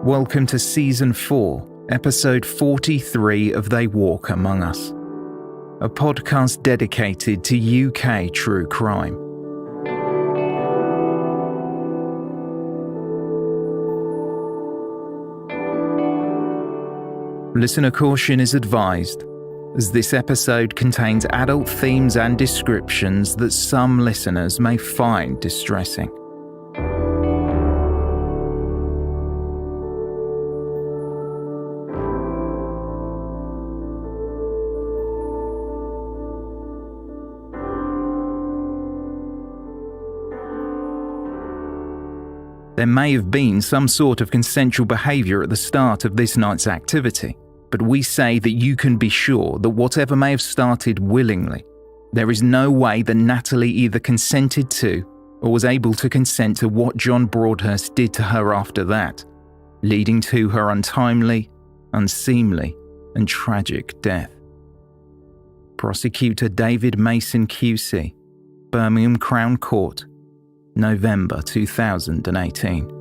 Welcome to Season 4, Episode 43 of They Walk Among Us, a podcast dedicated to UK true crime. Listener caution is advised, as this episode contains adult themes and descriptions that some listeners may find distressing. There may have been some sort of consensual behaviour at the start of this night's activity, but we say that you can be sure that whatever may have started willingly, there is no way that Natalie either consented to or was able to consent to what John Broadhurst did to her after that, leading to her untimely, unseemly, and tragic death. Prosecutor David Mason QC, Birmingham Crown Court, November 2018.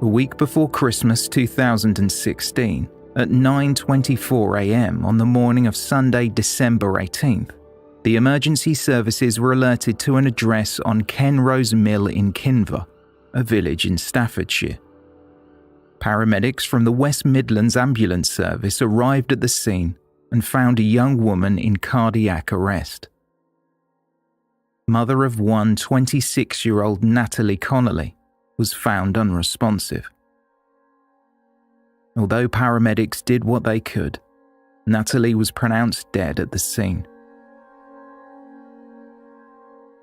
A week before Christmas 2016, at 9:24 a.m. on the morning of Sunday, December 18th, the emergency services were alerted to an address on Kenrose Mill in Kinver, a village in Staffordshire. Paramedics from the West Midlands Ambulance Service arrived at the scene and found a young woman in cardiac arrest. Mother of one 26-year-old Natalie Connolly was found unresponsive. Although paramedics did what they could, Natalie was pronounced dead at the scene.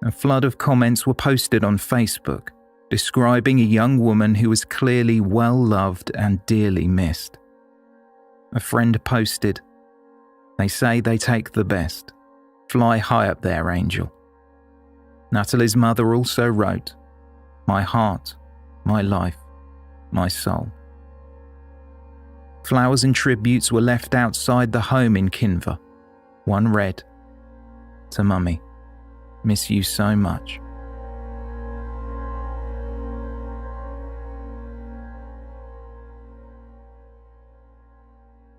A flood of comments were posted on Facebook, describing a young woman who was clearly well loved and dearly missed. A friend posted, "They say they take the best. Fly high up there, angel." Natalie's mother also wrote, "My heart, my life, my soul." Flowers and tributes were left outside the home in Kinver. One read, "To Mummy, miss you so much."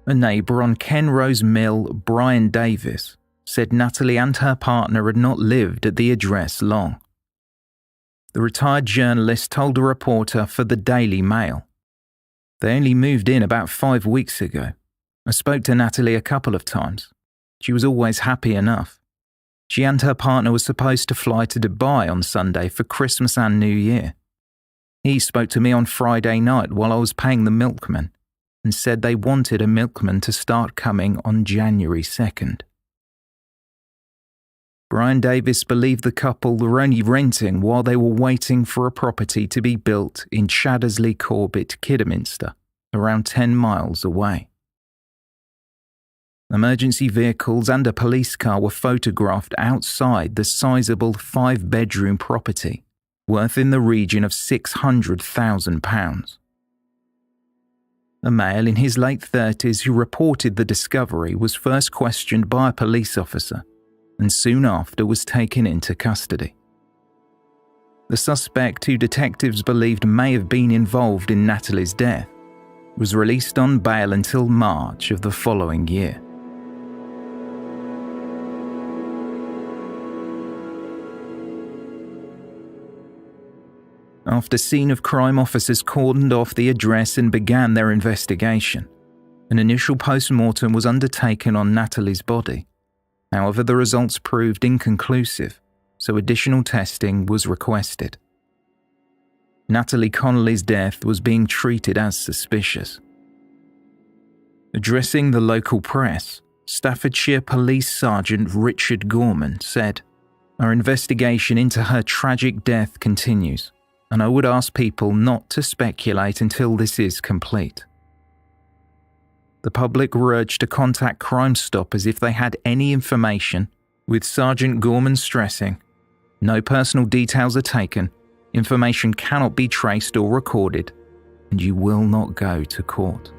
A neighbour on Kenrose Mill, Brian Davis, said Natalie and her partner had not lived at the address long. The retired journalist told a reporter for the Daily Mail, "They only moved in about 5 weeks ago. I spoke to Natalie a couple of times. She was always happy enough. She and her partner were supposed to fly to Dubai on Sunday for Christmas and New Year. He spoke to me on Friday night while I was paying the milkman and said they wanted a milkman to start coming on January 2nd. Brian Davis believed the couple were only renting while they were waiting for a property to be built in Chaddersley Corbett, Kidderminster, around 10 miles away. Emergency vehicles and a police car were photographed outside the sizable 5-bedroom property, worth in the region of £600,000. A male in his late 30s who reported the discovery was first questioned by a police officer and soon after was taken into custody. The suspect, who detectives believed may have been involved in Natalie's death, was released on bail until March of the following year. After scene of crime officers cordoned off the address and began their investigation, an initial post-mortem was undertaken on Natalie's body. However, the results proved inconclusive, so additional testing was requested. Natalie Connolly's death was being treated as suspicious. Addressing the local press, Staffordshire Police Sergeant Richard Gorman said, "Our investigation into her tragic death continues, and I would ask people not to speculate until this is complete." the public were urged to contact Crime Stoppers if they had any information, with Sergeant Gorman stressing, "No personal details are taken, information cannot be traced or recorded, and you will not go to court."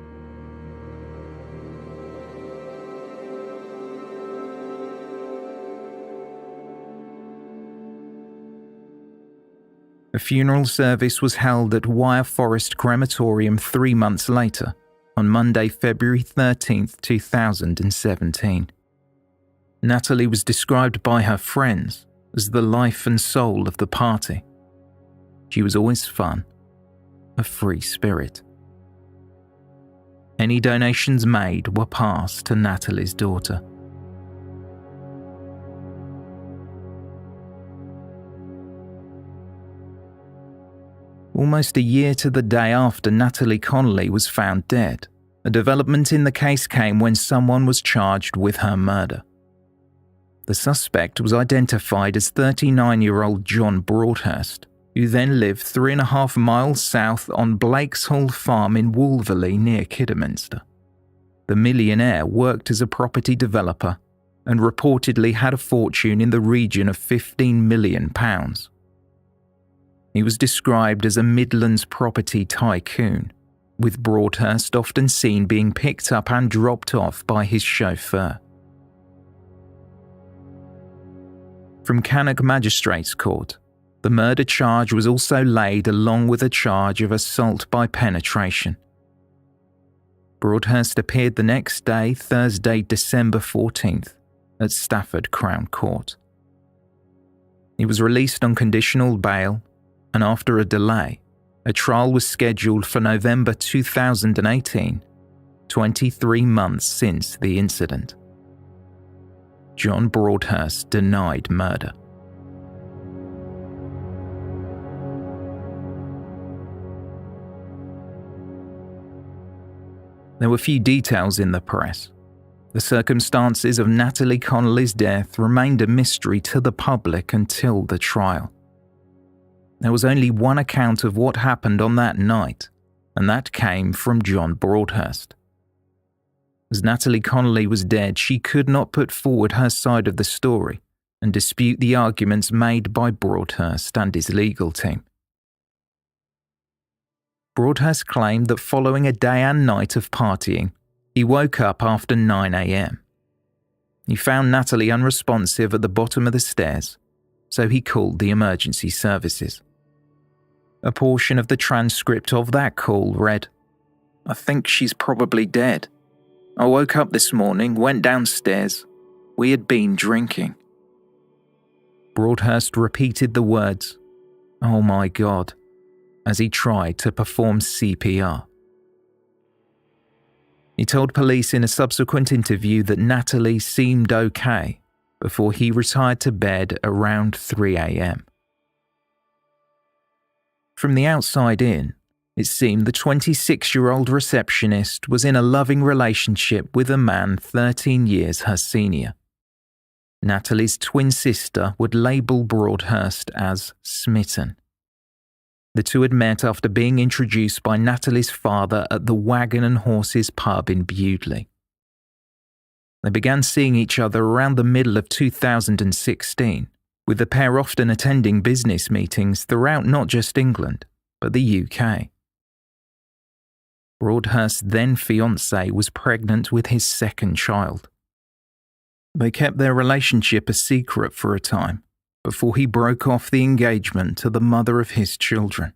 A funeral service was held at Wyre Forest Crematorium 3 months later, on Monday, February 13th, 2017. Natalie was described by her friends as the life and soul of the party. She was always fun, a free spirit. Any donations made were passed to Natalie's daughter. Almost a year to the day after Natalie Connolly was found dead, a development in the case came when someone was charged with her murder. The suspect was identified as 39-year-old John Broadhurst, who then lived 3.5 miles south on Blake's Hall Farm in Wolverley near Kidderminster. The millionaire worked as a property developer and reportedly had a fortune in the region of £15 million. He was described as a Midlands property tycoon, with Broadhurst often seen being picked up and dropped off by his chauffeur. From Cannock Magistrates Court, the murder charge was also laid along with a charge of assault by penetration. Broadhurst appeared the next day, Thursday, December 14th, at Stafford Crown Court. He was released on conditional bail, and after a delay, a trial was scheduled for November 2018, 23 months since the incident. John Broadhurst denied murder. There were few details in the press. The circumstances of Natalie Connolly's death remained a mystery to the public until the trial. There was only one account of what happened on that night, and that came from John Broadhurst. As Natalie Connolly was dead, she could not put forward her side of the story and dispute the arguments made by Broadhurst and his legal team. Broadhurst claimed that following a day and night of partying, he woke up after 9 a.m. He found Natalie unresponsive at the bottom of the stairs, so he called the emergency services. A portion of the transcript of that call read, "I think she's probably dead. I woke up this morning, went downstairs. We had been drinking." Broadhurst repeated the words, "Oh my God," as he tried to perform CPR. He told police in a subsequent interview that Natalie seemed okay before he retired to bed around 3 a.m. From the outside in, it seemed the 26-year-old receptionist was in a loving relationship with a man 13 years her senior. Natalie's twin sister would label Broadhurst as smitten. The two had met after being introduced by Natalie's father at the Wagon and Horses pub in Bewdley. They began seeing each other around the middle of 2016, with the pair often attending business meetings throughout not just England, but the UK. Broadhurst's then fiancée was pregnant with his second child. They kept their relationship a secret for a time, before he broke off the engagement to the mother of his children.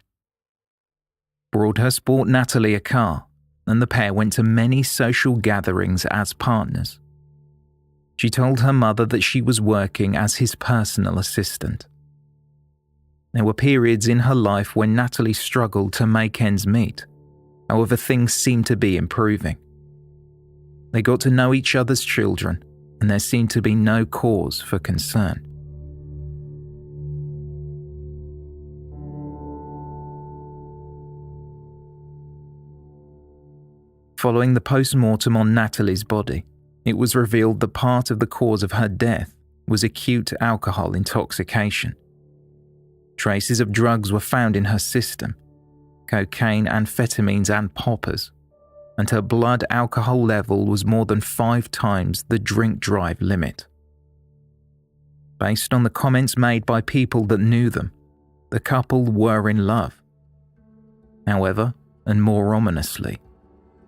Broadhurst bought Natalie a car, and the pair went to many social gatherings as partners. She told her mother that she was working as his personal assistant. There were periods in her life when Natalie struggled to make ends meet. However, things seemed to be improving. They got to know each other's children, and there seemed to be no cause for concern. Following the post-mortem on Natalie's body, it was revealed that part of the cause of her death was acute alcohol intoxication. Traces of drugs were found in her system: cocaine, amphetamines and poppers. and her blood alcohol level was more than 5 times the drink-drive limit. Based on the comments made by people that knew them, the couple were in love. However, and more ominously,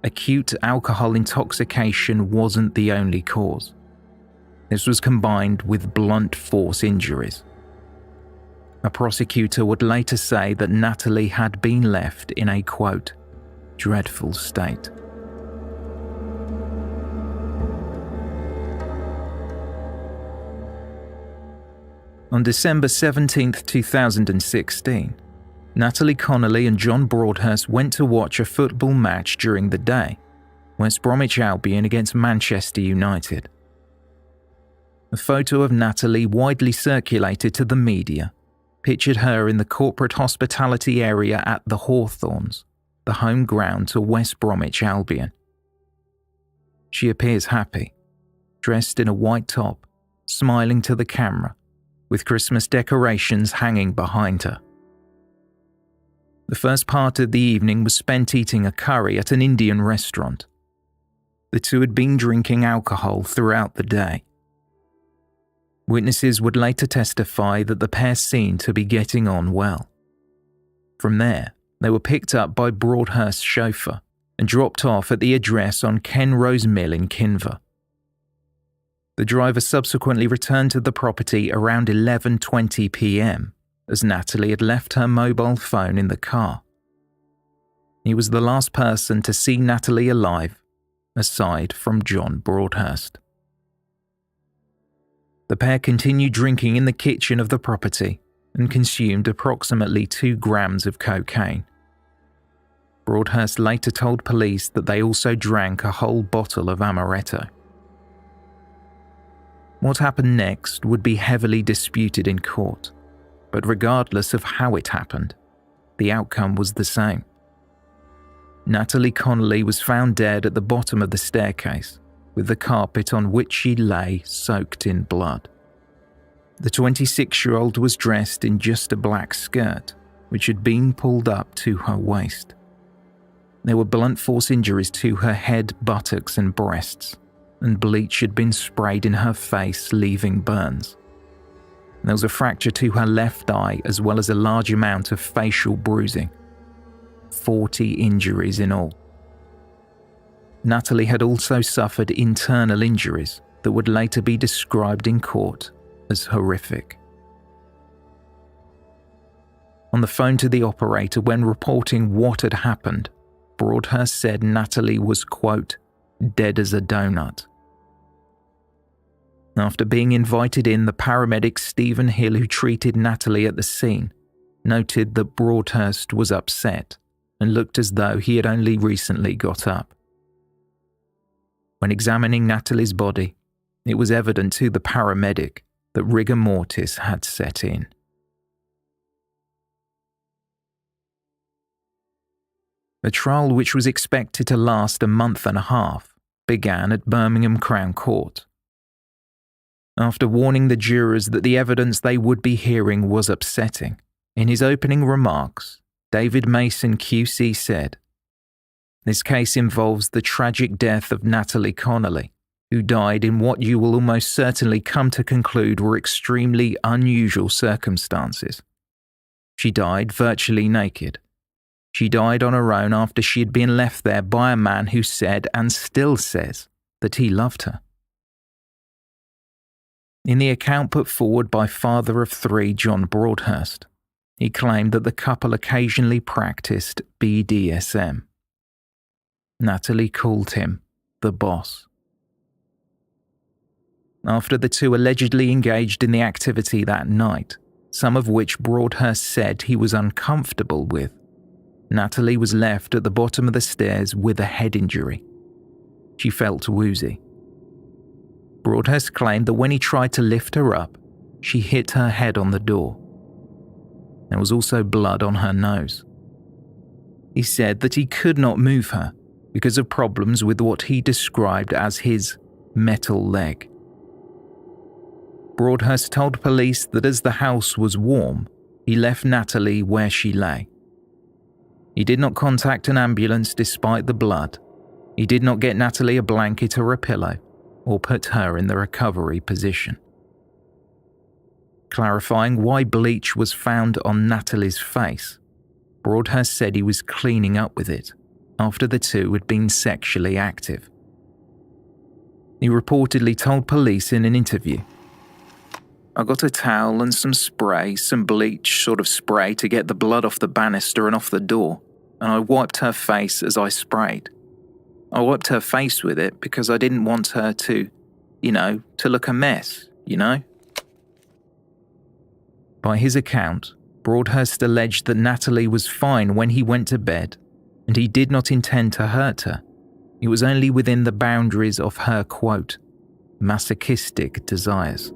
acute alcohol intoxication wasn't the only cause. This was combined with blunt force injuries. A prosecutor would later say that Natalie had been left in a, quote, dreadful state. On December 17, 2016, Natalie Connolly and John Broadhurst went to watch a football match during the day, West Bromwich Albion against Manchester United. A photo of Natalie widely circulated to the media pictured her in the corporate hospitality area at the Hawthorns, the home ground to West Bromwich Albion. She appears happy, dressed in a white top, smiling to the camera, with Christmas decorations hanging behind her. The first part of the evening was spent eating a curry at an Indian restaurant. The two had been drinking alcohol throughout the day. Witnesses would later testify that the pair seemed to be getting on well. From there, they were picked up by Broadhurst's chauffeur and dropped off at the address on Kenrose Mill in Kinver. The driver subsequently returned to the property around 11:20 p.m. as Natalie had left her mobile phone in the car. He was the last person to see Natalie alive, aside from John Broadhurst. The pair continued drinking in the kitchen of the property and consumed approximately 2 grams of cocaine. Broadhurst later told police that they also drank a whole bottle of amaretto. What happened next would be heavily disputed in court, but regardless of how it happened, the outcome was the same. Natalie Connolly was found dead at the bottom of the staircase, with the carpet on which she lay soaked in blood. The 26-year-old was dressed in just a black skirt, which had been pulled up to her waist. There were blunt force injuries to her head, buttocks, and breasts, and bleach had been sprayed in her face, leaving burns. There was a fracture to her left eye, as well as a large amount of facial bruising. 40 injuries in all. Natalie had also suffered internal injuries that would later be described in court as horrific. On the phone to the operator when reporting what had happened, Broadhurst said Natalie was, quote, dead as a donut. After being invited in, the paramedic Stephen Hill, who treated Natalie at the scene, noted that Broadhurst was upset and looked as though he had only recently got up. When examining Natalie's body, it was evident to the paramedic that rigor mortis had set in. The trial, which was expected to last a month and a half, began at Birmingham Crown Court. After warning the jurors that the evidence they would be hearing was upsetting, in his opening remarks, David Mason QC said, "This case involves the tragic death of Natalie Connolly, who died in what you will almost certainly come to conclude were extremely unusual circumstances. She died virtually naked. She died on her own after she had been left there by a man who said and still says that he loved her." In the account put forward by father of 3 John Broadhurst, he claimed that the couple occasionally practiced BDSM. Natalie called him the boss. After the two allegedly engaged in the activity that night, some of which Broadhurst said he was uncomfortable with, Natalie was left at the bottom of the stairs with a head injury. She felt woozy. Broadhurst claimed that when he tried to lift her up, she hit her head on the door. There was also blood on her nose. He said that he could not move her because of problems with what he described as his metal leg. Broadhurst told police that as the house was warm, he left Natalie where she lay. He did not contact an ambulance despite the blood, He did not get Natalie a blanket or a pillow, or put her in the recovery position. Clarifying why bleach was found on Natalie's face, Broadhurst said he was cleaning up with it after the two had been sexually active. He reportedly told police in an interview, "I got a towel and some spray, some bleach sort of spray to get the blood off the banister and off the door, and I wiped her face as I sprayed. I wiped her face with it because I didn't want her to look a mess, By his account, Broadhurst alleged that Natalie was fine when he went to bed, and he did not intend to hurt her. It was only within the boundaries of her, quote, masochistic desires.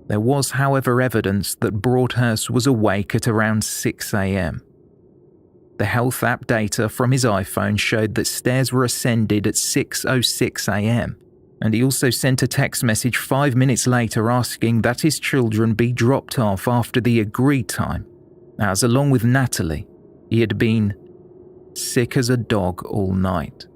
There was, however, evidence that Broadhurst was awake at around 6 a.m. The health app data from his iPhone showed that stairs were ascended at 6:06 a.m, and he also sent a text message 5 minutes later asking that his children be dropped off after the agreed time, as along with Natalie, he had been sick as a dog all night.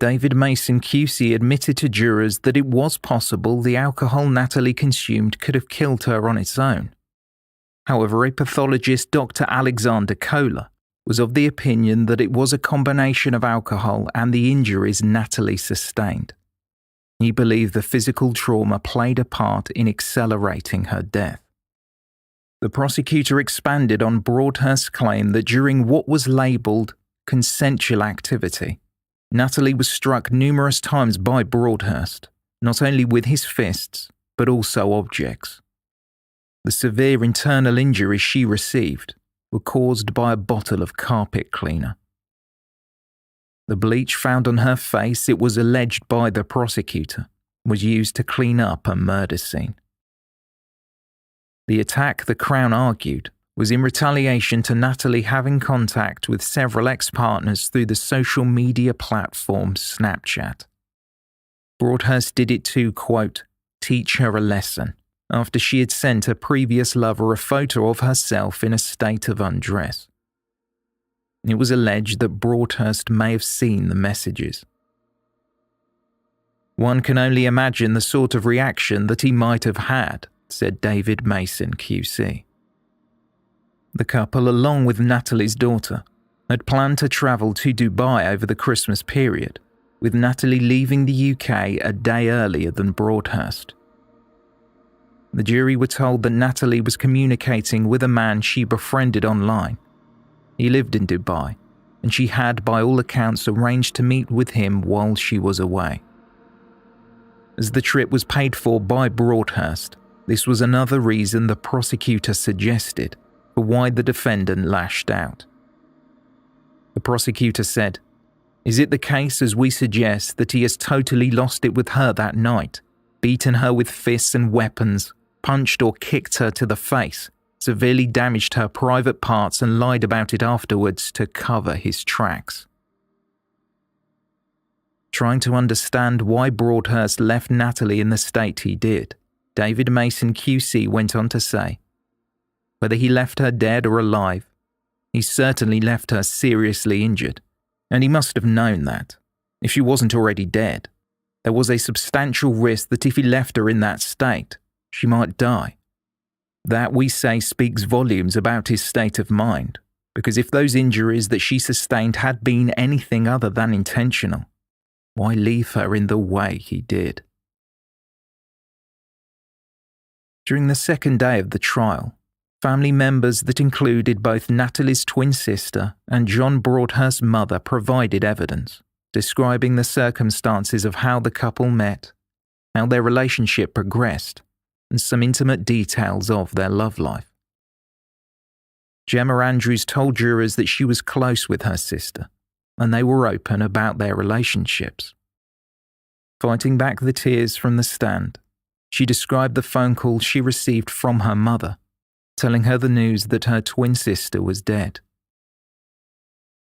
David Mason QC admitted to jurors that it was possible the alcohol Natalie consumed could have killed her on its own. However, a pathologist, Dr. Alexander Kohler, was of the opinion that it was a combination of alcohol and the injuries Natalie sustained. He believed the physical trauma played a part in accelerating her death. The prosecutor expanded on Broadhurst's claim that during what was labelled consensual activity, Natalie was struck numerous times by Broadhurst, not only with his fists, but also objects. The severe internal injuries she received were caused by a bottle of carpet cleaner. The bleach found on her face, it was alleged by the prosecutor, was used to clean up a murder scene. The attack, the Crown argued, was in retaliation to Natalie having contact with several ex-partners through the social media platform Snapchat. Broadhurst did it to, quote, teach her a lesson, after she had sent her previous lover a photo of herself in a state of undress. It was alleged that Broadhurst may have seen the messages. One can only imagine the sort of reaction that he might have had, said David Mason QC. The couple, along with Natalie's daughter, had planned to travel to Dubai over the Christmas period, with Natalie leaving the UK a day earlier than Broadhurst. The jury were told that Natalie was communicating with a man she befriended online. He lived in Dubai, and she had, by all accounts, arranged to meet with him while she was away. As the trip was paid for by Broadhurst, this was another reason the prosecutor suggested for why the defendant lashed out. The prosecutor said, "Is it the case, as we suggest, that he has totally lost it with her that night, beaten her with fists and weapons, punched or kicked her to the face, severely damaged her private parts and lied about it afterwards to cover his tracks?" Trying to understand why Broadhurst left Natalie in the state he did, David Mason QC went on to say, whether he left her dead or alive, he certainly left her seriously injured, and he must have known that, if she wasn't already dead, there was a substantial risk that if he left her in that state, she might die. That, we say, speaks volumes about his state of mind, because if those injuries that she sustained had been anything other than intentional, why leave her in the way he did? During the second day of the trial, family members that included both Natalie's twin sister and John Broadhurst's mother provided evidence, describing the circumstances of how the couple met, how their relationship progressed, and some intimate details of their love life. Gemma Andrews told jurors that she was close with her sister, and they were open about their relationships. Fighting back the tears from the stand, she described the phone call she received from her mother, telling her the news that her twin sister was dead.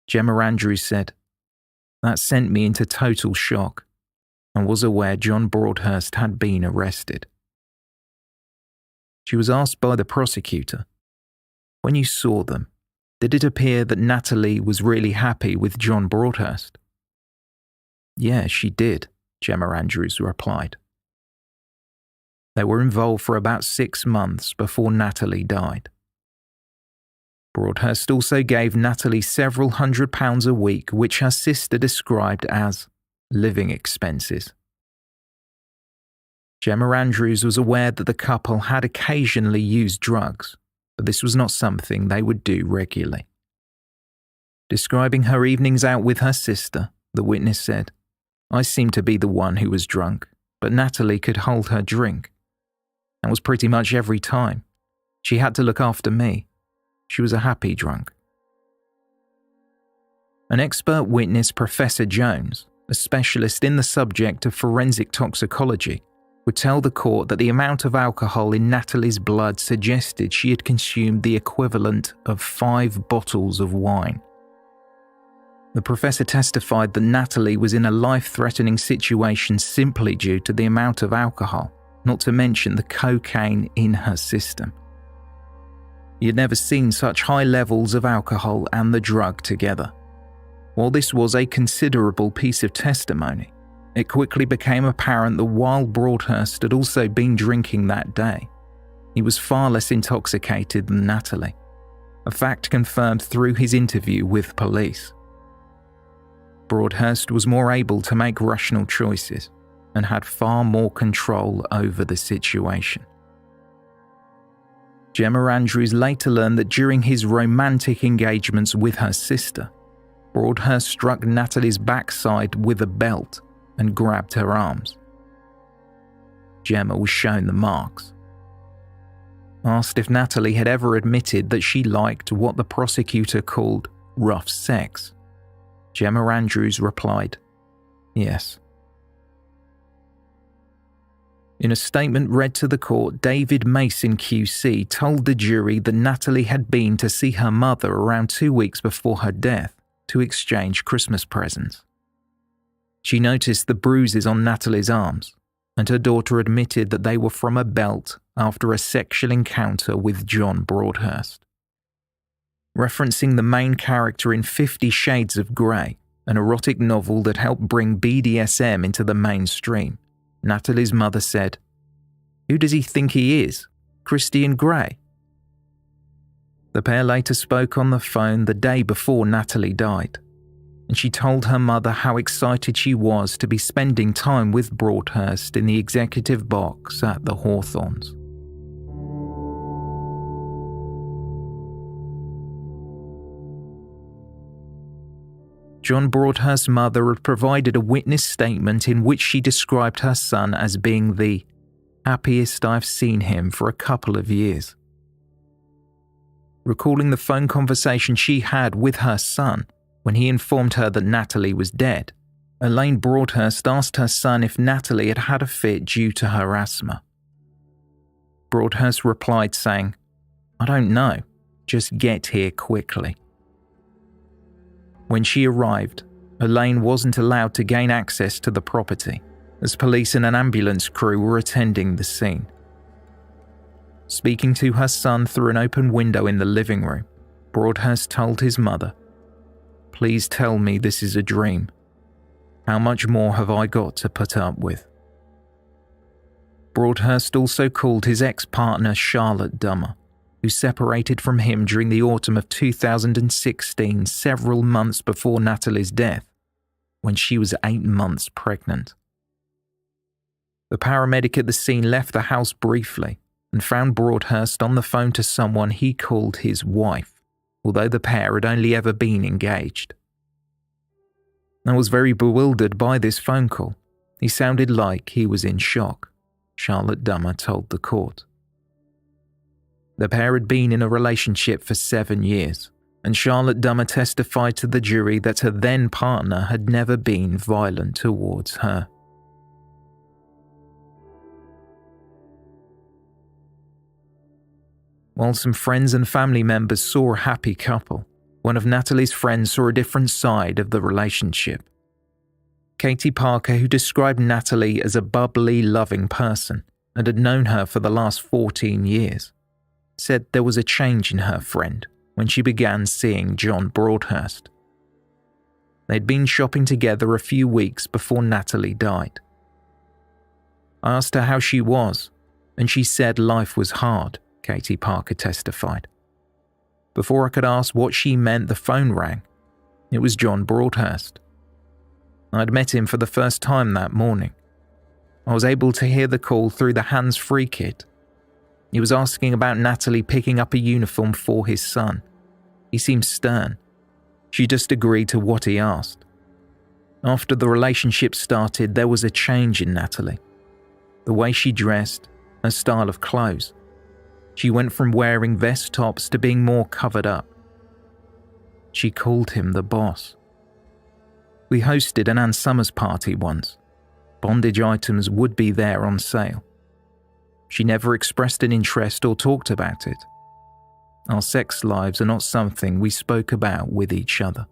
Gemma Andrews said, "That sent me into total shock, and was aware John Broadhurst had been arrested." She was asked by the prosecutor, When you saw them, did it appear that Natalie was really happy with John Broadhurst? Yeah, she did, Gemma Andrews replied. They were involved for about 6 months before Natalie died. Broadhurst also gave Natalie several £100s a week, which her sister described as living expenses. Gemma Andrews was aware that the couple had occasionally used drugs, but this was not something they would do regularly. Describing her evenings out with her sister, the witness said, "I seemed to be the one who was drunk, but Natalie could hold her drink. That was pretty much every time. She had to look after me. She was a happy drunk." An expert witness, Professor Jones, a specialist in the subject of forensic toxicology, would tell the court that the amount of alcohol in Natalie's blood suggested she had consumed the equivalent of 5 bottles of wine. The professor testified that Natalie was in a life-threatening situation simply due to the amount of alcohol, not to mention the cocaine in her system. He had never seen such high levels of alcohol and the drug together. While this was a considerable piece of testimony, it quickly became apparent that while Broadhurst had also been drinking that day, he was far less intoxicated than Natalie, a fact confirmed through his interview with police. Broadhurst was more able to make rational choices and had far more control over the situation. Gemma Andrews later learned that during his romantic engagements with her sister, Broadhurst struck Natalie's backside with a belt and grabbed her arms. Gemma was shown the marks. Asked if Natalie had ever admitted that she liked what the prosecutor called rough sex, Gemma Andrews replied, "Yes." In a statement read to the court, David Mason QC told the jury that Natalie had been to see her mother around 2 weeks before her death to exchange Christmas presents. She noticed the bruises on Natalie's arms, and her daughter admitted that they were from a belt after a sexual encounter with John Broadhurst. Referencing the main character in 50 Shades of Grey, an erotic novel that helped bring BDSM into the mainstream, Natalie's mother said, "Who does he think he is? Christian Grey?" The pair later spoke on the phone the day before Natalie died, and she told her mother how excited she was to be spending time with Broadhurst in the executive box at the Hawthorns. John Broadhurst's mother had provided a witness statement in which she described her son as being the happiest I've seen him for a couple of years. Recalling the phone conversation she had with her son when he informed her that Natalie was dead, Elaine Broadhurst asked her son if Natalie had had a fit due to her asthma. Broadhurst replied saying, "I don't know, just get here quickly." When she arrived, Elaine wasn't allowed to gain access to the property, as police and an ambulance crew were attending the scene. Speaking to her son through an open window in the living room, Broadhurst told his mother, "Please tell me this is a dream. How much more have I got to put up with?" Broadhurst also called his ex-partner Charlotte Dummer, who separated from him during the autumn of 2016, several months before Natalie's death, when she was 8 months pregnant. The paramedic at the scene left the house briefly and found Broadhurst on the phone to someone he called his wife, although the pair had only ever been engaged. I was very bewildered by this phone call. He sounded like he was in shock, Charlotte Dummer told the court. The pair had been in a relationship for 7 years, and Charlotte Dummer testified to the jury that her then partner had never been violent towards her. While some friends and family members saw a happy couple, one of Natalie's friends saw a different side of the relationship. Katie Parker, who described Natalie as a bubbly, loving person and had known her for the last 14 years, said there was a change in her friend when she began seeing John Broadhurst. They'd been shopping together a few weeks before Natalie died. I asked her how she was, and she said life was hard, Katie Parker testified. Before I could ask what she meant, the phone rang. It was John Broadhurst. I'd met him for the first time that morning. I was able to hear the call through the hands-free kit. He was asking about Natalie picking up a uniform for his son. He seemed stern. She just agreed to what he asked. After the relationship started, there was a change in Natalie. The way she dressed, her style of clothes. She went from wearing vest tops to being more covered up. She called him the boss. We hosted an Ann Summers party once. Bondage items would be there on sale. She never expressed an interest or talked about it. Our sex lives are not something we spoke about with each other.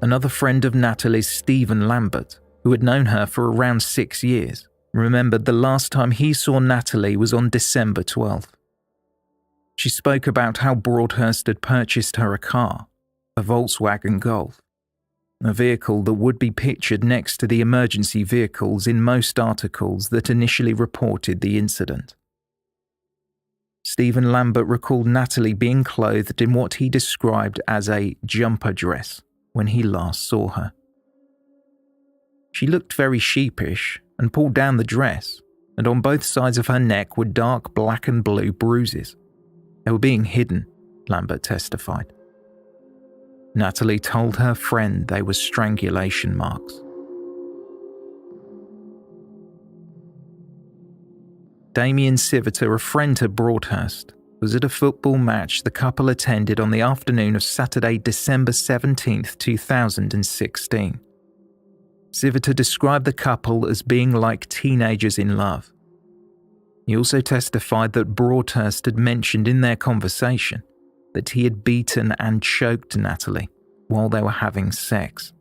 Another friend of Natalie's, Stephen Lambert, who had known her for around 6 years, remembered the last time he saw Natalie was on December 12th. She spoke about how Broadhurst had purchased her a car, a Volkswagen Golf, a vehicle that would be pictured next to the emergency vehicles in most articles that initially reported the incident. Stephen Lambert recalled Natalie being clothed in what he described as a jumper dress when he last saw her. She looked very sheepish and pulled down the dress, and on both sides of her neck were dark black and blue bruises. They were being hidden, Lambert testified. Natalie told her friend they were strangulation marks. Damien Civitar, a friend to Broadhurst, was at a football match the couple attended on the afternoon of Saturday, December 17, 2016. Civitar described the couple as being like teenagers in love. He also testified that Broadhurst had mentioned in their conversation that he had beaten and choked Natalie while they were having sex.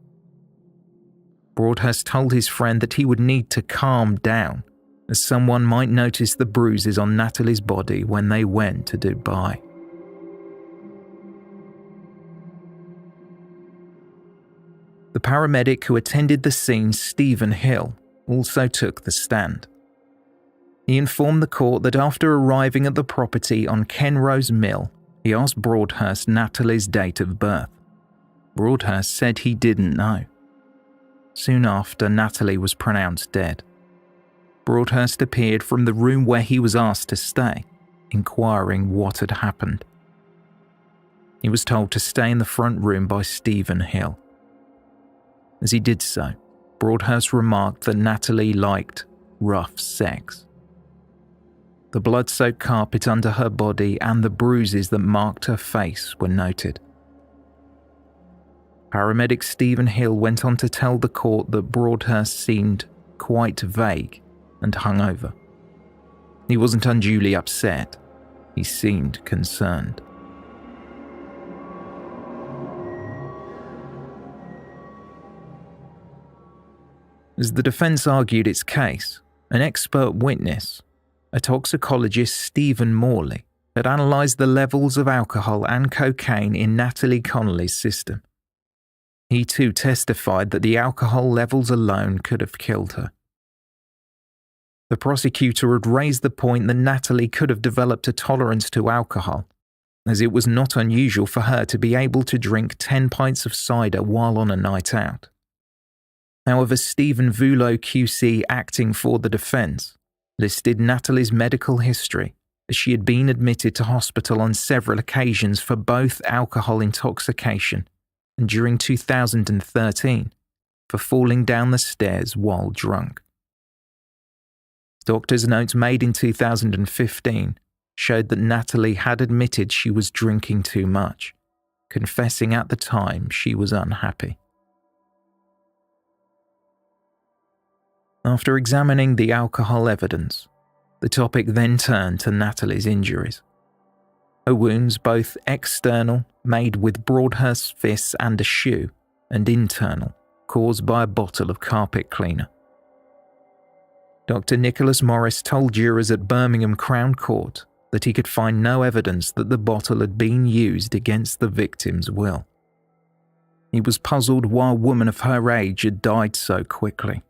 Broadhurst told his friend that he would need to calm down, as someone might notice the bruises on Natalie's body when they went to Dubai. The paramedic who attended the scene, Stephen Hill, also took the stand. He informed the court that after arriving at the property on Kenrose Mill, he asked Broadhurst Natalie's date of birth. Broadhurst said he didn't know. Soon after, Natalie was pronounced dead. Broadhurst appeared from the room where he was asked to stay, inquiring what had happened. He was told to stay in the front room by Stephen Hill. As he did so, Broadhurst remarked that Natalie liked rough sex. The blood-soaked carpet under her body and the bruises that marked her face were noted. Paramedic Stephen Hill went on to tell the court that Broadhurst seemed quite vague and hungover. He wasn't unduly upset. He seemed concerned. As the defense argued its case, an expert witness, a toxicologist, Stephen Morley, had analysed the levels of alcohol and cocaine in Natalie Connolly's system. He too testified that the alcohol levels alone could have killed her. The prosecutor had raised the point that Natalie could have developed a tolerance to alcohol, as it was not unusual for her to be able to drink 10 pints of cider while on a night out. However, Stephen Vullo QC, acting for the defense, listed Natalie's medical history as she had been admitted to hospital on several occasions for both alcohol intoxication and during 2013 for falling down the stairs while drunk. Doctors' notes made in 2015 showed that Natalie had admitted she was drinking too much, confessing at the time she was unhappy. After examining the alcohol evidence, the topic then turned to Natalie's injuries. Her wounds, both external, made with Broadhurst's fists and a shoe, and internal, caused by a bottle of carpet cleaner. Dr. Nicholas Morris told jurors at Birmingham Crown Court that he could find no evidence that the bottle had been used against the victim's will. He was puzzled why a woman of her age had died so quickly.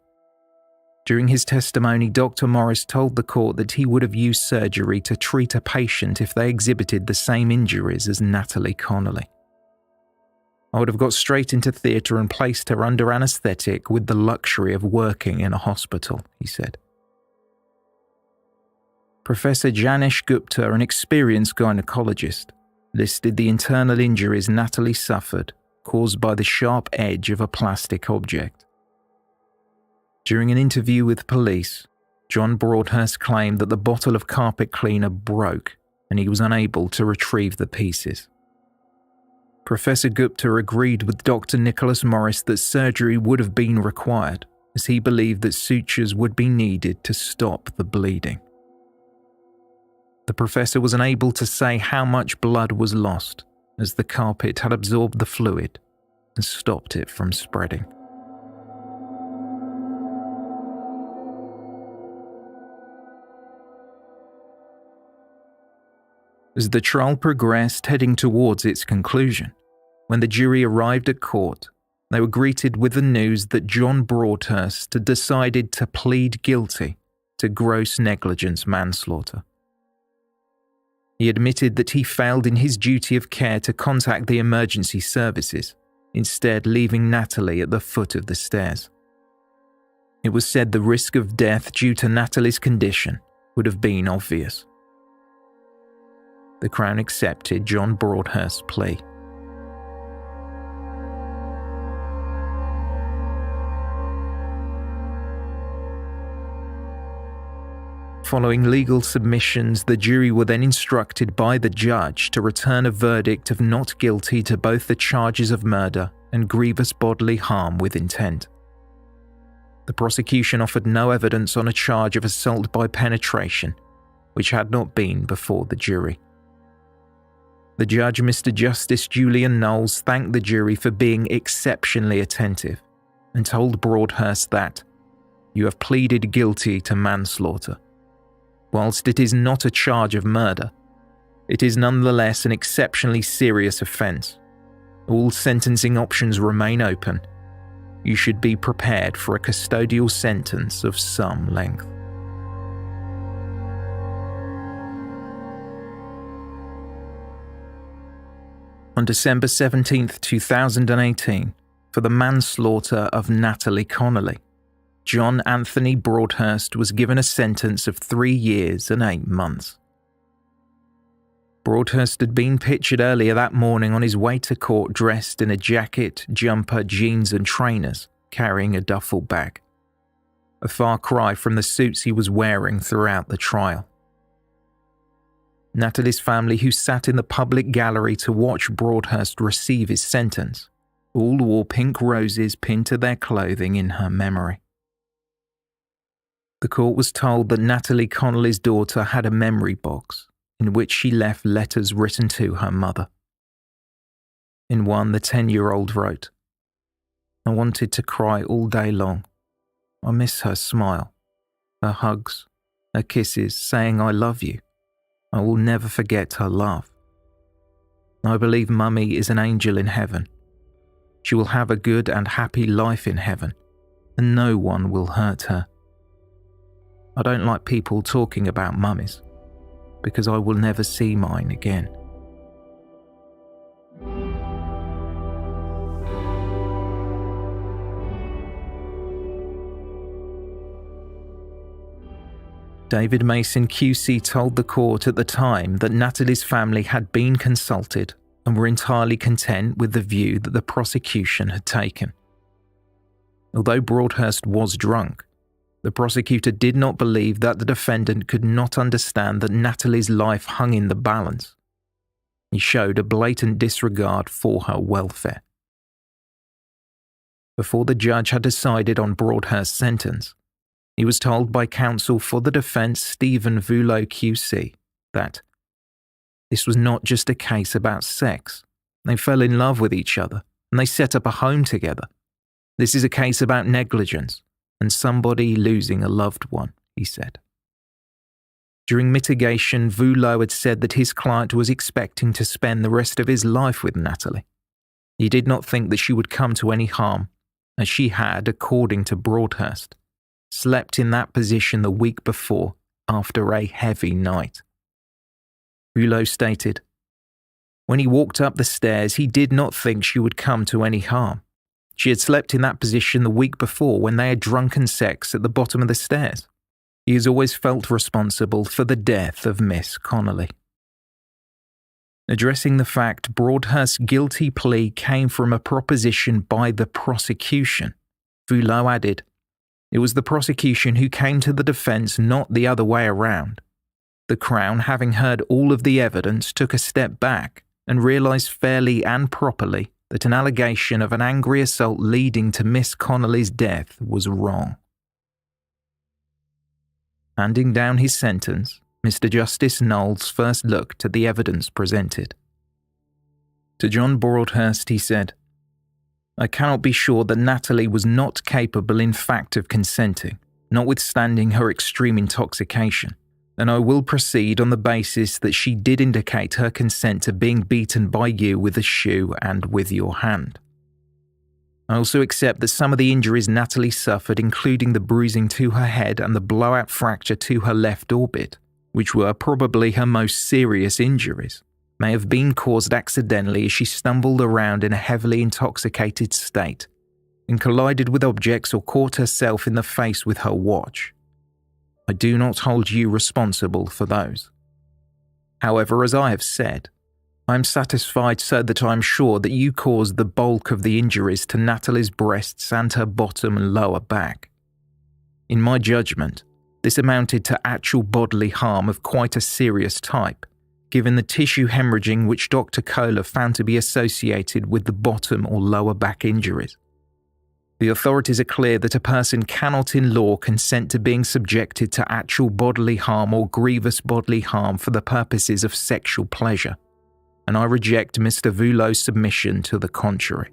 During his testimony, Dr. Morris told the court that he would have used surgery to treat a patient if they exhibited the same injuries as Natalie Connolly. I would have got straight into theatre and placed her under anaesthetic with the luxury of working in a hospital, he said. Professor Janesh Gupta, an experienced gynecologist, listed the internal injuries Natalie suffered caused by the sharp edge of a plastic object. During an interview with police, John Broadhurst claimed that the bottle of carpet cleaner broke and he was unable to retrieve the pieces. Professor Gupta agreed with Dr. Nicholas Morris that surgery would have been required, as he believed that sutures would be needed to stop the bleeding. The professor was unable to say how much blood was lost, as the carpet had absorbed the fluid and stopped it from spreading. As the trial progressed, heading towards its conclusion, when the jury arrived at court, they were greeted with the news that John Broadhurst had decided to plead guilty to gross negligence manslaughter. He admitted that he failed in his duty of care to contact the emergency services, instead leaving Natalie at the foot of the stairs. It was said the risk of death due to Natalie's condition would have been obvious. The Crown accepted John Broadhurst's plea. Following legal submissions, the jury were then instructed by the judge to return a verdict of not guilty to both the charges of murder and grievous bodily harm with intent. The prosecution offered no evidence on a charge of assault by penetration, which had not been before the jury. The judge, Mr. Justice Julian Knowles, thanked the jury for being exceptionally attentive and told Broadhurst that, "You have pleaded guilty to manslaughter. Whilst it is not a charge of murder, it is nonetheless an exceptionally serious offence. All sentencing options remain open. You should be prepared for a custodial sentence of some length." On December 17, 2018, for the manslaughter of Natalie Connolly, John Anthony Broadhurst was given a sentence of 3 years and 8 months. Broadhurst had been pictured earlier that morning on his way to court dressed in a jacket, jumper, jeans and trainers, carrying a duffel bag. A far cry from the suits he was wearing throughout the trial. Natalie's family, who sat in the public gallery to watch Broadhurst receive his sentence, all wore pink roses pinned to their clothing in her memory. The court was told that Natalie Connolly's daughter had a memory box in which she left letters written to her mother. In one, the 10-year-old wrote, "I wanted to cry all day long. I miss her smile, her hugs, her kisses, saying I love you. I will never forget her laugh. I believe Mummy is an angel in heaven. She will have a good and happy life in heaven, and no one will hurt her. I don't like people talking about mummies, because I will never see mine again." David Mason QC told the court at the time that Natalie's family had been consulted and were entirely content with the view that the prosecution had taken. Although Broadhurst was drunk, the prosecutor did not believe that the defendant could not understand that Natalie's life hung in the balance. He showed a blatant disregard for her welfare. Before the judge had decided on Broadhurst's sentence, he was told by counsel for the defence, Stephen Vullo QC, that this was not just a case about sex. They fell in love with each other and they set up a home together. This is a case about negligence and somebody losing a loved one, he said. During mitigation, Voulot had said that his client was expecting to spend the rest of his life with Natalie. He did not think that she would come to any harm, as she had, according to Broadhurst, slept in that position the week before after a heavy night. Voulot stated, "When he walked up the stairs, he did not think she would come to any harm. She had slept in that position the week before when they had drunken sex at the bottom of the stairs. He has always felt responsible for the death of Miss Connolly." Addressing the fact Broadhurst's guilty plea came from a proposition by the prosecution, Voulot added, "It was the prosecution who came to the defence, not the other way around. The Crown, having heard all of the evidence, took a step back and realised fairly and properly that an allegation of an angry assault leading to Miss Connolly's death was wrong." Handing down his sentence, Mr. Justice Knowles first looked at the evidence presented. To John Broadhurst he said, "I cannot be sure that Natalie was not capable in fact of consenting, notwithstanding her extreme intoxication, and I will proceed on the basis that she did indicate her consent to being beaten by you with a shoe and with your hand. I also accept that some of the injuries Natalie suffered, including the bruising to her head and the blowout fracture to her left orbit, which were probably her most serious injuries, may have been caused accidentally as she stumbled around in a heavily intoxicated state and collided with objects or caught herself in the face with her watch. I do not hold you responsible for those. However, as I have said, I am satisfied so that I am sure that you caused the bulk of the injuries to Natalie's breasts and her bottom and lower back. In my judgment, this amounted to actual bodily harm of quite a serious type, given the tissue hemorrhaging which Dr. Kohler found to be associated with the bottom or lower back injuries. The authorities are clear that a person cannot in law consent to being subjected to actual bodily harm or grievous bodily harm for the purposes of sexual pleasure, and I reject Mr. Voulot's submission to the contrary."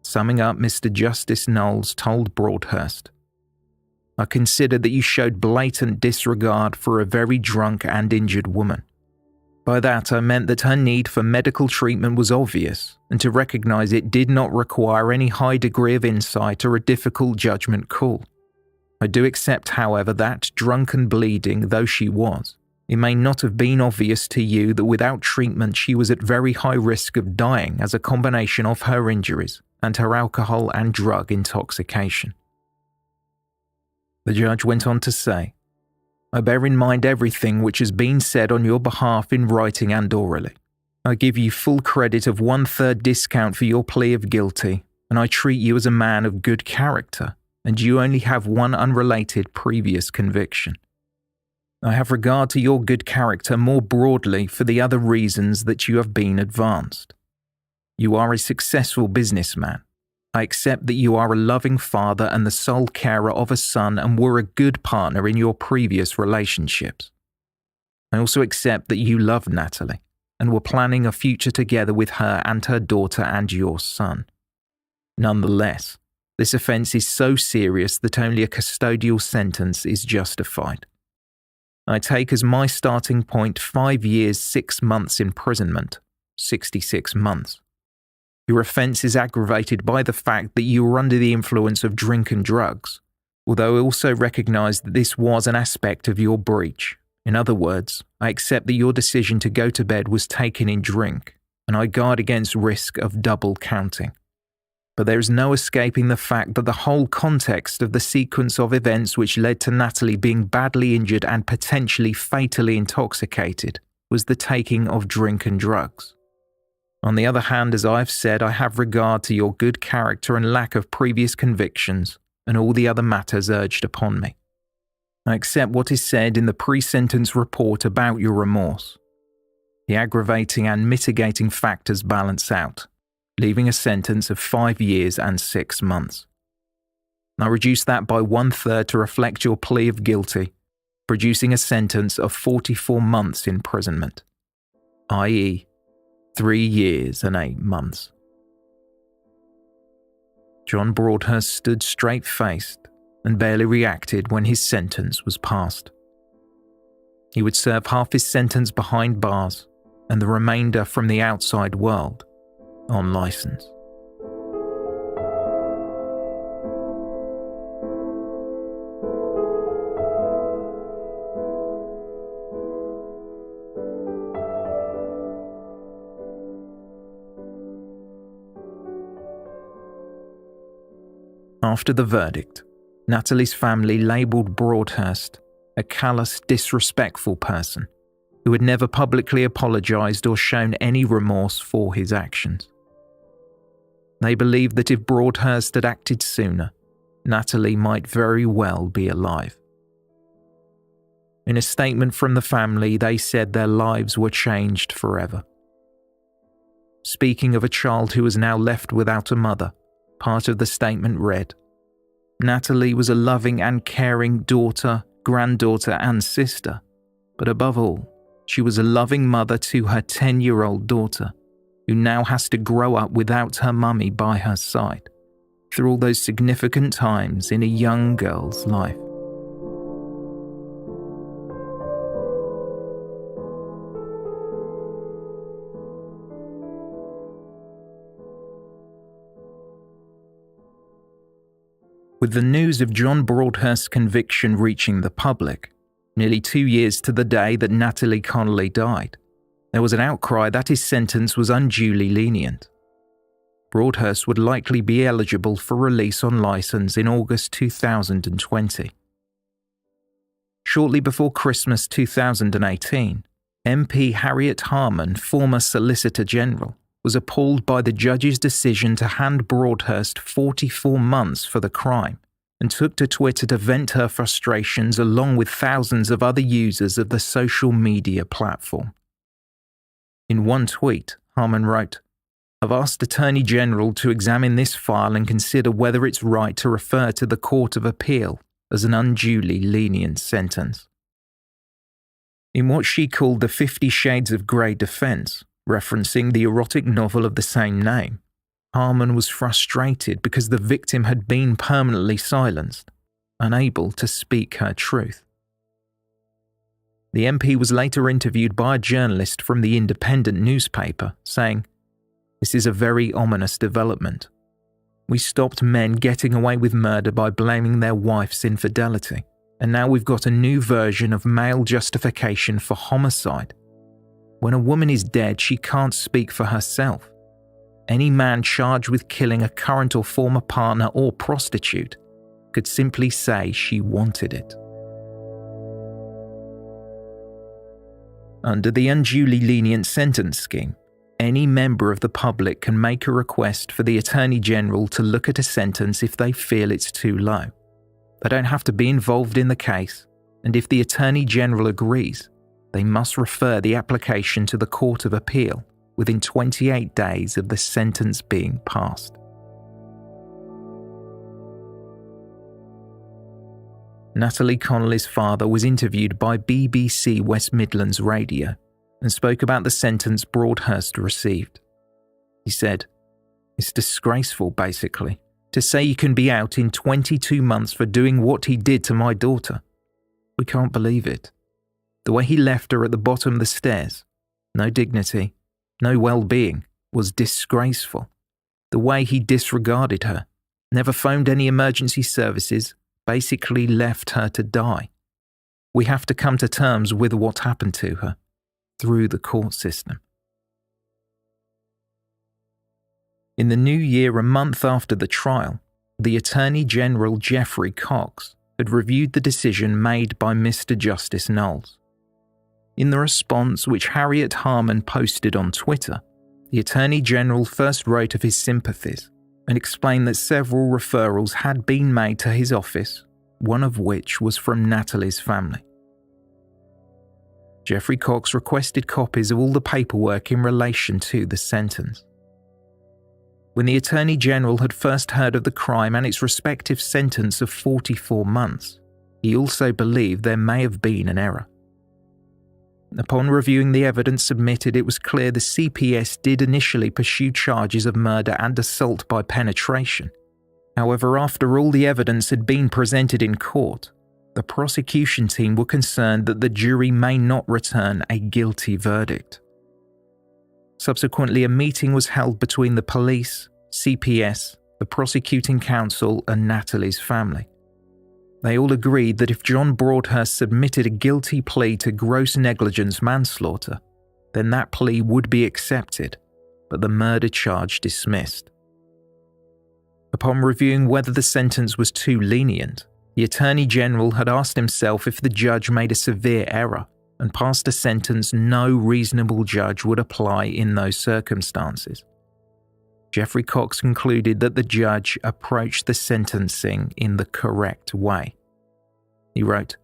Summing up, Mr. Justice Knowles told Broadhurst, "I consider that you showed blatant disregard for a very drunk and injured woman. By that I meant that her need for medical treatment was obvious, and to recognise it did not require any high degree of insight or a difficult judgment call. I do accept, however, that, drunk and bleeding though she was, it may not have been obvious to you that without treatment she was at very high risk of dying as a combination of her injuries and her alcohol and drug intoxication." The judge went on to say, "I bear in mind everything which has been said on your behalf in writing and orally. I give you full credit of 1/3 discount for your plea of guilty, and I treat you as a man of good character, and you only have one unrelated previous conviction. I have regard to your good character more broadly for the other reasons that you have been advanced. You are a successful businessman. I accept that you are a loving father and the sole carer of a son and were a good partner in your previous relationships. I also accept that you loved Natalie and were planning a future together with her and her daughter and your son. Nonetheless, this offence is so serious that only a custodial sentence is justified. I take as my starting point 5 years 6 months imprisonment, 66 months. Your offence is aggravated by the fact that you were under the influence of drink and drugs, although I also recognise that this was an aspect of your breach. In other words, I accept that your decision to go to bed was taken in drink, and I guard against risk of double counting. But there is no escaping the fact that the whole context of the sequence of events which led to Natalie being badly injured and potentially fatally intoxicated was the taking of drink and drugs. On the other hand, as I have said, I have regard to your good character and lack of previous convictions and all the other matters urged upon me. I accept what is said in the pre-sentence report about your remorse. The aggravating and mitigating factors balance out, leaving a sentence of 5 years and 6 months. I reduce that by 1/3 to reflect your plea of guilty, producing a sentence of 44 months imprisonment, i.e., 3 years and 8 months. John Broadhurst stood straight-faced and barely reacted when his sentence was passed. He would serve half his sentence behind bars and the remainder from the outside world on license. After the verdict, Natalie's family labelled Broadhurst a callous, disrespectful person who had never publicly apologised or shown any remorse for his actions. They believed that if Broadhurst had acted sooner, Natalie might very well be alive. In a statement from the family, they said their lives were changed forever. Speaking of a child who was now left without a mother, part of the statement read, "Natalie was a loving and caring daughter, granddaughter and sister, but above all, she was a loving mother to her 10-year-old daughter, who now has to grow up without her mummy by her side, through all those significant times in a young girl's life." With the news of John Broadhurst's conviction reaching the public, nearly 2 years to the day that Natalie Connolly died, there was an outcry that his sentence was unduly lenient. Broadhurst would likely be eligible for release on licence in August 2020. Shortly before Christmas 2018, MP Harriet Harman, former Solicitor General, was appalled by the judge's decision to hand Broadhurst 44 months for the crime and took to Twitter to vent her frustrations along with thousands of other users of the social media platform. In one tweet, Harman wrote, "I've asked Attorney General to examine this file and consider whether it's right to refer to the Court of Appeal as an unduly lenient sentence." In what she called the 50 Shades of Grey defence, referencing the erotic novel of the same name, Harman was frustrated because the victim had been permanently silenced, unable to speak her truth. The MP was later interviewed by a journalist from the Independent newspaper, saying, "This is a very ominous development. We stopped men getting away with murder by blaming their wife's infidelity, and now we've got a new version of male justification for homicide. When a woman is dead, she can't speak for herself. Any man charged with killing a current or former partner or prostitute could simply say she wanted it." Under the unduly lenient sentence scheme, any member of the public can make a request for the Attorney General to look at a sentence if they feel it's too low. They don't have to be involved in the case, and if the Attorney General agrees, they must refer the application to the Court of Appeal within 28 days of the sentence being passed. Natalie Connolly's father was interviewed by BBC West Midlands Radio and spoke about the sentence Broadhurst received. He said, "It's disgraceful, basically, to say you can be out in 22 months for doing what he did to my daughter. We can't believe it. The way he left her at the bottom of the stairs, no dignity, no well-being, was disgraceful. The way he disregarded her, never phoned any emergency services, basically left her to die. We have to come to terms with what happened to her, through the court system." In the new year, a month after the trial, the Attorney General Geoffrey Cox had reviewed the decision made by Mr. Justice Knowles. In the response, which Harriet Harman posted on Twitter, the Attorney General first wrote of his sympathies and explained that several referrals had been made to his office, one of which was from Natalie's family. Geoffrey Cox requested copies of all the paperwork in relation to the sentence. When the Attorney General had first heard of the crime and its respective sentence of 44 months, he also believed there may have been an error. Upon reviewing the evidence submitted, it was clear the CPS did initially pursue charges of murder and assault by penetration, However, after all the evidence had been presented in court, the prosecution team were concerned that the jury may not return a guilty verdict. Subsequently, a meeting was held between the police, CPS, the prosecuting counsel, and Natalie's family. They all agreed that if John Broadhurst submitted a guilty plea to gross negligence manslaughter, then that plea would be accepted, but the murder charge dismissed. Upon reviewing whether the sentence was too lenient, the Attorney General had asked himself if the judge made a severe error and passed a sentence no reasonable judge would apply in those circumstances. Geoffrey Cox concluded that the judge approached the sentencing in the correct way. He wrote,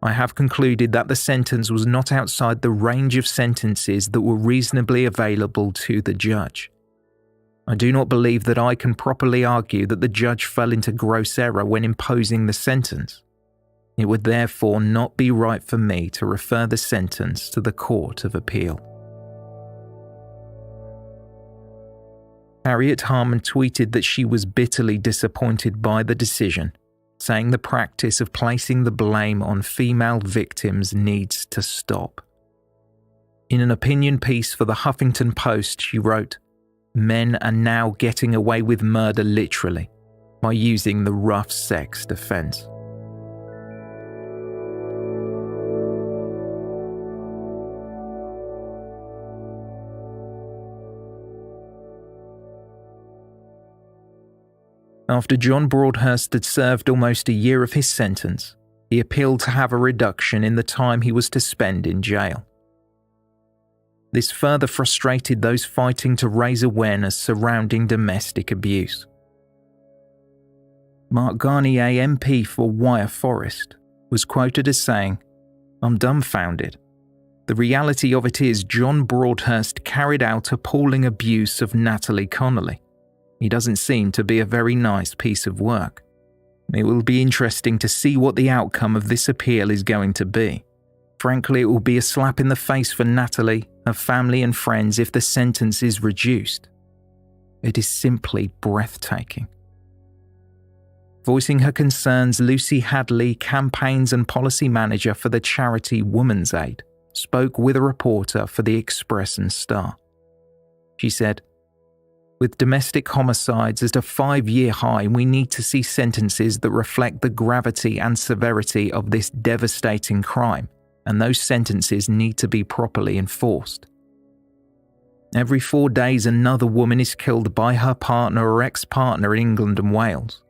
"I have concluded that the sentence was not outside the range of sentences that were reasonably available to the judge. I do not believe that I can properly argue that the judge fell into gross error when imposing the sentence. It would therefore not be right for me to refer the sentence to the Court of Appeal." Harriet Harman tweeted that she was bitterly disappointed by the decision, saying the practice of placing the blame on female victims needs to stop. In an opinion piece for the Huffington Post, she wrote, "Men are now getting away with murder literally by using the rough sex defense." After John Broadhurst had served almost a year of his sentence, he appealed to have a reduction in the time he was to spend in jail. This further frustrated those fighting to raise awareness surrounding domestic abuse. Mark Garnier, MP for Wyre Forest, was quoted as saying, "I'm dumbfounded. The reality of it is John Broadhurst carried out appalling abuse of Natalie Connolly. He doesn't seem to be a very nice piece of work. It will be interesting to see what the outcome of this appeal is going to be. Frankly, it will be a slap in the face for Natalie, her family and friends if the sentence is reduced. It is simply breathtaking." Voicing her concerns, Lucy Hadley, campaigns and policy manager for the charity Women's Aid, spoke with a reporter for the Express and Star. She said, "With domestic homicides at a 5-year high, we need to see sentences that reflect the gravity and severity of this devastating crime, and those sentences need to be properly enforced. Every 4 days, another woman is killed by her partner or ex-partner in England and Wales.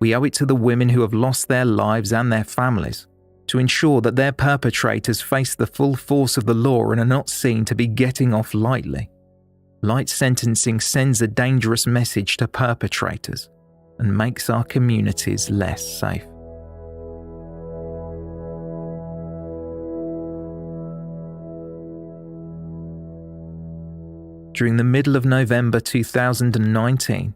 We owe it to the women who have lost their lives and their families to ensure that their perpetrators face the full force of the law and are not seen to be getting off lightly. Light sentencing sends a dangerous message to perpetrators and makes our communities less safe." During the middle of November 2019,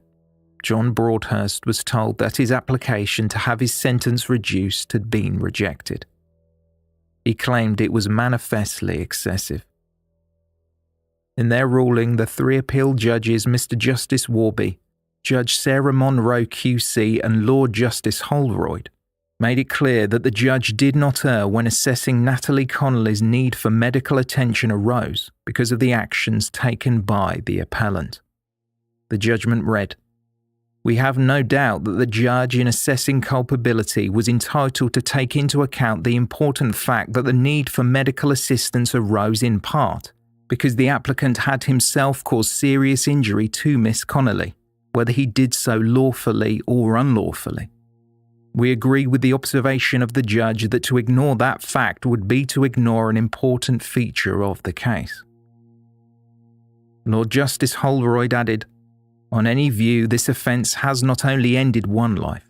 John Broadhurst was told that his application to have his sentence reduced had been rejected. He claimed it was manifestly excessive. In their ruling, the 3 appeal judges, Mr. Justice Warby, Judge Sarah Monroe QC and Lord Justice Holroyd, made it clear that the judge did not err when assessing Natalie Connolly's need for medical attention arose because of the actions taken by the appellant. The judgment read, "We have no doubt that the judge in assessing culpability was entitled to take into account the important fact that the need for medical assistance arose in part because the applicant had himself caused serious injury to Miss Connolly, whether he did so lawfully or unlawfully. We agree with the observation of the judge that to ignore that fact would be to ignore an important feature of the case." Lord Justice Holroyd added, "On any view, this offence has not only ended one life,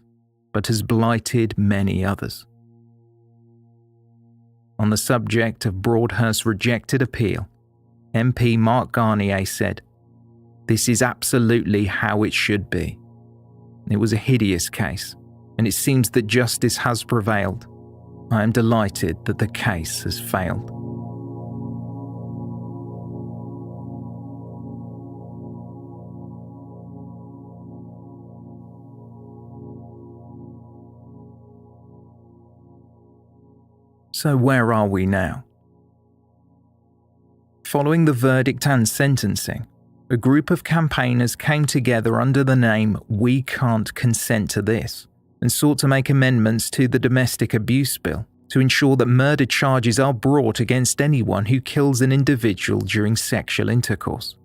but has blighted many others." On the subject of Broadhurst's rejected appeal, MP Mark Garnier said, "This is absolutely how it should be. It was a hideous case, and it seems that justice has prevailed. I am delighted that the case has failed." So where are we now? Following the verdict and sentencing, a group of campaigners came together under the name We Can't Consent to This and sought to make amendments to the Domestic Abuse Bill to ensure that murder charges are brought against anyone who kills an individual during sexual intercourse.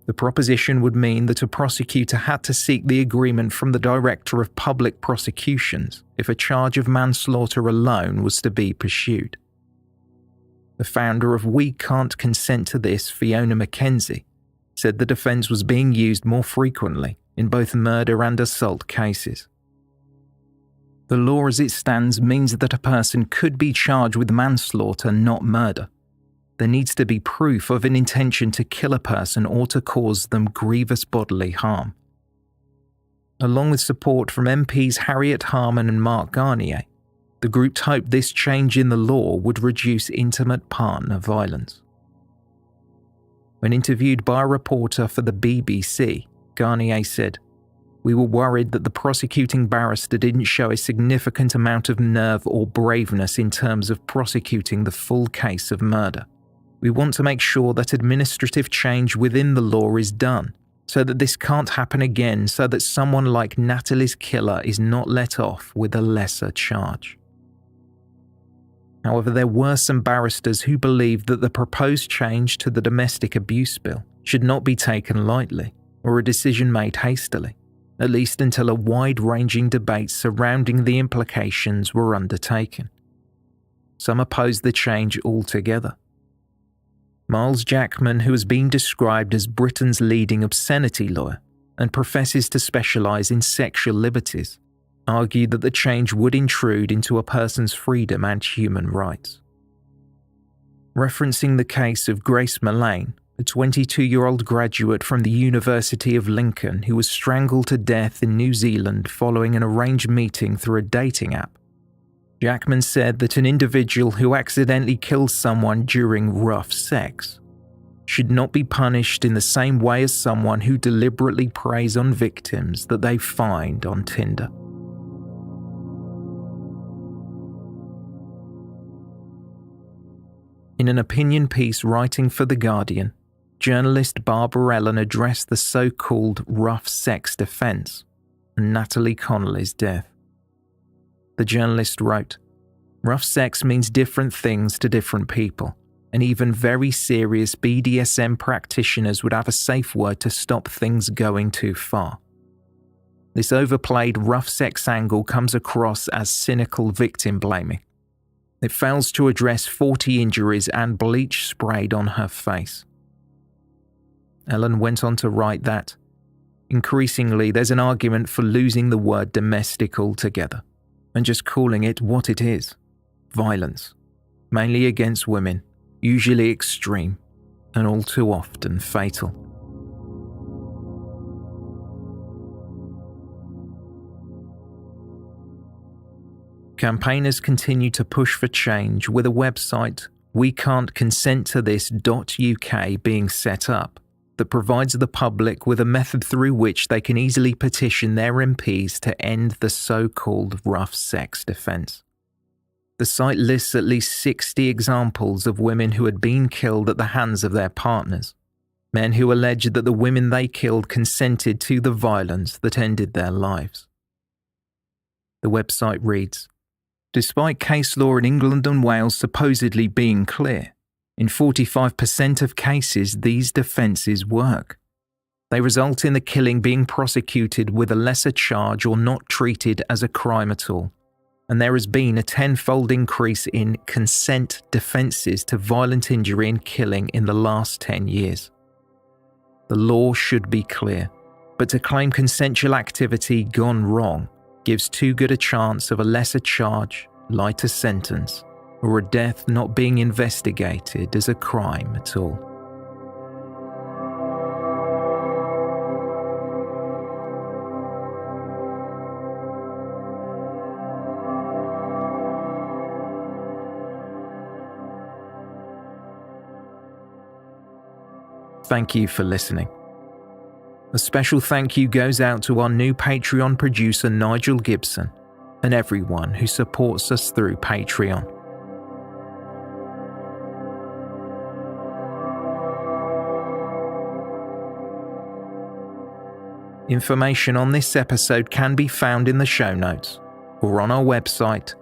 The proposition would mean that a prosecutor had to seek the agreement from the Director of Public Prosecutions if a charge of manslaughter alone was to be pursued. The founder of We Can't Consent to This, Fiona McKenzie, said the defence was being used more frequently in both murder and assault cases. The law as it stands means that a person could be charged with manslaughter, not murder. There needs to be proof of an intention to kill a person or to cause them grievous bodily harm. Along with support from MPs Harriet Harman and Mark Garnier, the group hoped this change in the law would reduce intimate partner violence. When interviewed by a reporter for the BBC, Garnier said, "We were worried that the prosecuting barrister didn't show a significant amount of nerve or braveness in terms of prosecuting the full case of murder. We want to make sure that administrative change within the law is done, so that this can't happen again, so that someone like Natalie's killer is not let off with a lesser charge." However, there were some barristers who believed that the proposed change to the Domestic Abuse Bill should not be taken lightly or a decision made hastily, at least until a wide-ranging debate surrounding the implications were undertaken. Some opposed the change altogether. Miles Jackman, who has been described as Britain's leading obscenity lawyer and professes to specialise in sexual liberties, argued that the change would intrude into a person's freedom and human rights. Referencing the case of Grace Mullane, a 22-year-old graduate from the University of Lincoln who was strangled to death in New Zealand following an arranged meeting through a dating app, Jackman said that an individual who accidentally kills someone during rough sex should not be punished in the same way as someone who deliberately preys on victims that they find on Tinder. In an opinion piece writing for The Guardian, journalist Barbara Ellen addressed the so-called rough sex defence and Natalie Connolly's death. The journalist wrote, "Rough sex means different things to different people, and even very serious BDSM practitioners would have a safe word to stop things going too far. This overplayed rough sex angle comes across as cynical victim blaming. It fails to address 40 injuries and bleach sprayed on her face." Ellen went on to write that, "Increasingly there's an argument for losing the word domestic altogether and just calling it what it is, violence, mainly against women, usually extreme, and all too often fatal." Campaigners continue to push for change, with a website, wecan'tconsenttothis.uk, being set up that provides the public with a method through which they can easily petition their MPs to end the so-called rough sex defence. The site lists at least 60 examples of women who had been killed at the hands of their partners, men who alleged that the women they killed consented to the violence that ended their lives. The website reads, "Despite case law in England and Wales supposedly being clear, in 45% of cases these defences work. They result in the killing being prosecuted with a lesser charge or not treated as a crime at all, and there has been a 10-fold increase in consent defences to violent injury and killing in the last 10 years. The law should be clear, but to claim consensual activity gone wrong gives too good a chance of a lesser charge, lighter sentence, or a death not being investigated as a crime at all." Thank you for listening. A special thank you goes out to our new Patreon producer Nigel Gibson, and everyone who supports us through Patreon. Information on this episode can be found in the show notes or on our website,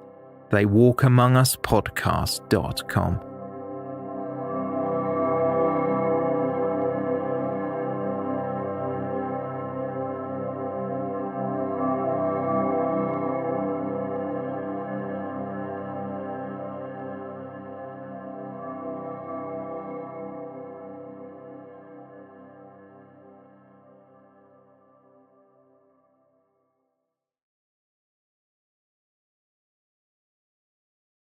theywalkamonguspodcast.com.